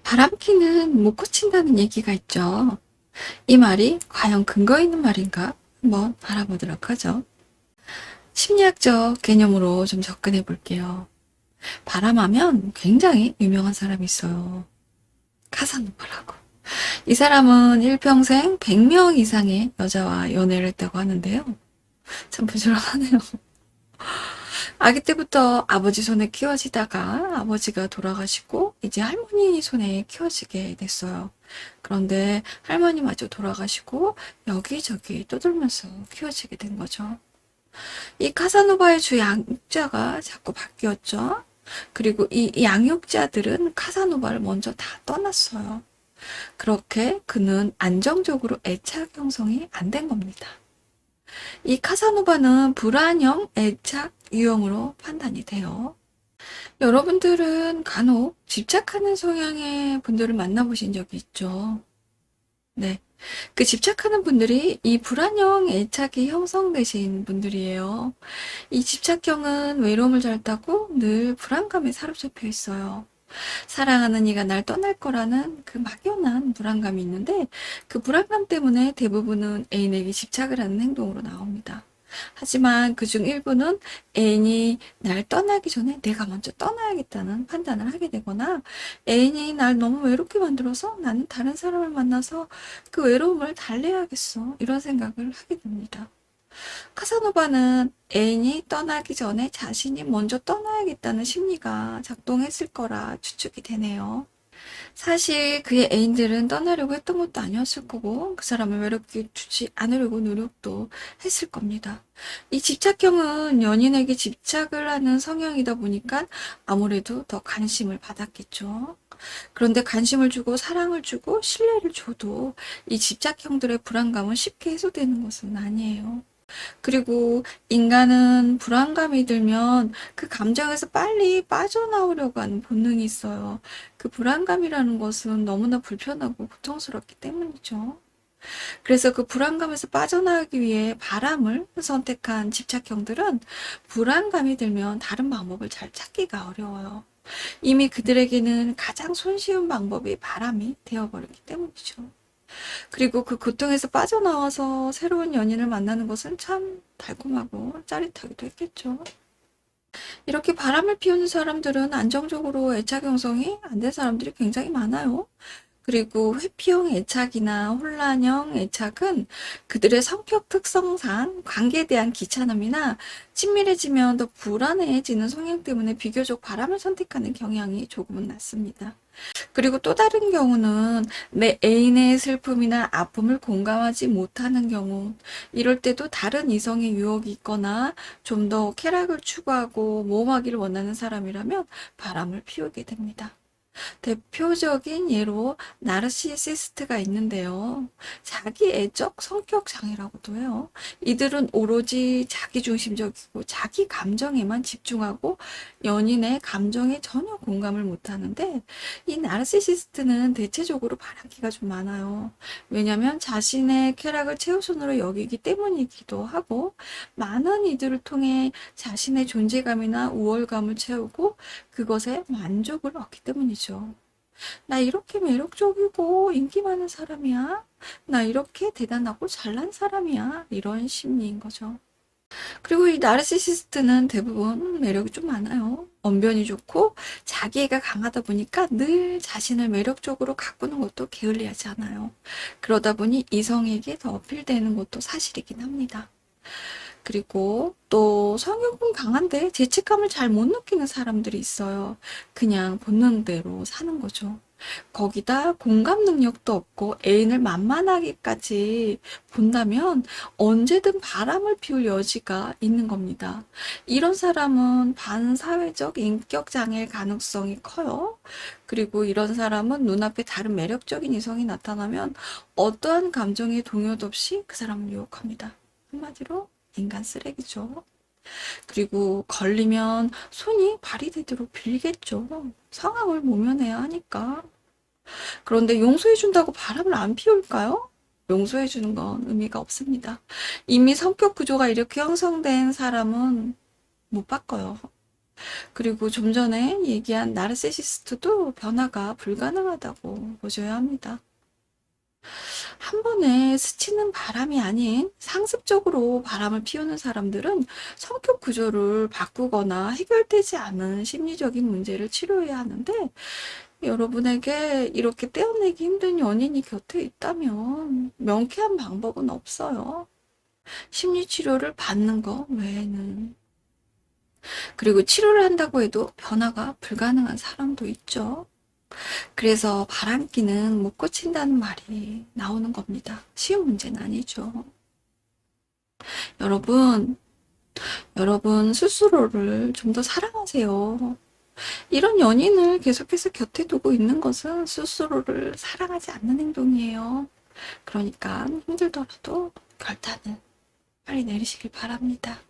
바람기는 못 고친다는 얘기가 있죠. 이 말이 과연 근거 있는 말인가? 한번 알아보도록 하죠. 심리학적 개념으로 좀 접근해 볼게요. 바람하면 굉장히 유명한 사람이 있어요. 카사노바라고. 이 사람은 일평생 100명 이상의 여자와 연애를 했다고 하는데요. 참 부지런하네요. 아기 때부터 아버지 손에 키워지다가 아버지가 돌아가시고 이제 할머니 손에 키워지게 됐어요. 그런데 할머니마저 돌아가시고 여기저기 떠돌면서 키워지게 된 거죠. 이 카사노바의 주 양육자가 자꾸 바뀌었죠. 그리고 이 양육자들은 카사노바를 먼저 다 떠났어요. 그렇게 그는 안정적으로 애착 형성이 안 된 겁니다. 이 카사노바는 불안형 애착 유형으로 판단이 돼요. 여러분들은 간혹 집착하는 성향의 분들을 만나보신 적이 있죠. 네. 그 집착하는 분들이 이 불안형 애착이 형성되신 분들이에요. 이 집착형은 외로움을 잘 타고 늘 불안감에 사로잡혀 있어요. 사랑하는 이가 날 떠날 거라는 그 막연한 불안감이 있는데 그 불안감 때문에 대부분은 애인에게 집착을 하는 행동으로 나옵니다. 하지만 그중 일부는 애인이 날 떠나기 전에 내가 먼저 떠나야겠다는 판단을 하게 되거나 애인이 날 너무 외롭게 만들어서 나는 다른 사람을 만나서 그 외로움을 달래야겠어 이런 생각을 하게 됩니다. 카사노바는 애인이 떠나기 전에 자신이 먼저 떠나야겠다는 심리가 작동했을 거라 추측이 되네요. 사실 그의 애인들은 떠나려고 했던 것도 아니었을 거고 그 사람을 외롭게 두지 않으려고 노력도 했을 겁니다. 이 집착형은 연인에게 집착을 하는 성향이다 보니까 아무래도 더 관심을 받았겠죠. 그런데 관심을 주고 사랑을 주고 신뢰를 줘도 이 집착형들의 불안감은 쉽게 해소되는 것은 아니에요. 그리고 인간은 불안감이 들면 그 감정에서 빨리 빠져나오려고 하는 본능이 있어요. 그 불안감이라는 것은 너무나 불편하고 고통스럽기 때문이죠. 그래서 그 불안감에서 빠져나가기 위해 바람을 선택한 집착형들은 불안감이 들면 다른 방법을 잘 찾기가 어려워요. 이미 그들에게는 가장 손쉬운 방법이 바람이 되어버렸기 때문이죠. 그리고 그 고통에서 빠져나와서 새로운 연인을 만나는 것은 참 달콤하고 짜릿하기도 했겠죠. 이렇게 바람을 피우는 사람들은 안정적으로 애착 형성이 안 된 사람들이 굉장히 많아요. 그리고 회피형 애착이나 혼란형 애착은 그들의 성격 특성상 관계에 대한 귀찮음이나 친밀해지면 더 불안해지는 성향 때문에 비교적 바람을 선택하는 경향이 조금은 낮습니다. 그리고 또 다른 경우는 내 애인의 슬픔이나 아픔을 공감하지 못하는 경우, 이럴 때도 다른 이성의 유혹이 있거나 좀 더 쾌락을 추구하고 모험하기를 원하는 사람이라면 바람을 피우게 됩니다. 대표적인 예로 나르시시스트가 있는데요. 자기애적 성격 장애라고도 해요. 이들은 오로지 자기중심적이고 자기 감정에만 집중하고 연인의 감정에 전혀 공감을 못하는데 이 나르시시스트는 대체적으로 바람기가 좀 많아요. 왜냐하면 자신의 쾌락을 최우선으로 여기기 때문이기도 하고 많은 이들을 통해 자신의 존재감이나 우월감을 채우고 그것에 만족을 얻기 때문이죠. 나 이렇게 매력적이고 인기 많은 사람이야. 나 이렇게 대단하고 잘난 사람이야. 이런 심리인 거죠. 그리고 이 나르시시스트는 대부분 매력이 좀 많아요. 언변이 좋고 자기애가 강하다 보니까 늘 자신을 매력적으로 가꾸는 것도 게을리하지 않아요. 그러다 보니 이성에게 더 어필되는 것도 사실이긴 합니다. 그리고 또 성욕은 강한데 죄책감을 잘 못 느끼는 사람들이 있어요. 그냥 본능대로 사는 거죠. 거기다 공감 능력도 없고 애인을 만만하게까지 본다면 언제든 바람을 피울 여지가 있는 겁니다. 이런 사람은 반사회적 인격 장애일 가능성이 커요. 그리고 이런 사람은 눈앞에 다른 매력적인 이성이 나타나면 어떠한 감정의 동요도 없이 그 사람을 유혹합니다. 한마디로 인간 쓰레기죠. 그리고 걸리면 손이 발이 되도록 빌겠죠. 상황을 모면해야 하니까. 그런데 용서해준다고 바람을 안 피울까요? 용서해주는 건 의미가 없습니다. 이미 성격 구조가 이렇게 형성된 사람은 못 바꿔요. 그리고 좀 전에 얘기한 나르시시스트도 변화가 불가능하다고 보셔야 합니다. 한 번에 스치는 바람이 아닌 상습적으로 바람을 피우는 사람들은 성격 구조를 바꾸거나 해결되지 않은 심리적인 문제를 치료해야 하는데, 여러분에게 이렇게 떼어내기 힘든 연인이 곁에 있다면 명쾌한 방법은 없어요. 심리 치료를 받는 것 외에는. 그리고 치료를 한다고 해도 변화가 불가능한 사람도 있죠. 그래서 바람기는 못 고친다는 말이 나오는 겁니다. 쉬운 문제는 아니죠. 여러분, 여러분 스스로를 좀 더 사랑하세요. 이런 연인을 계속해서 곁에 두고 있는 것은 스스로를 사랑하지 않는 행동이에요. 그러니까 힘들더라도 결단을 빨리 내리시길 바랍니다.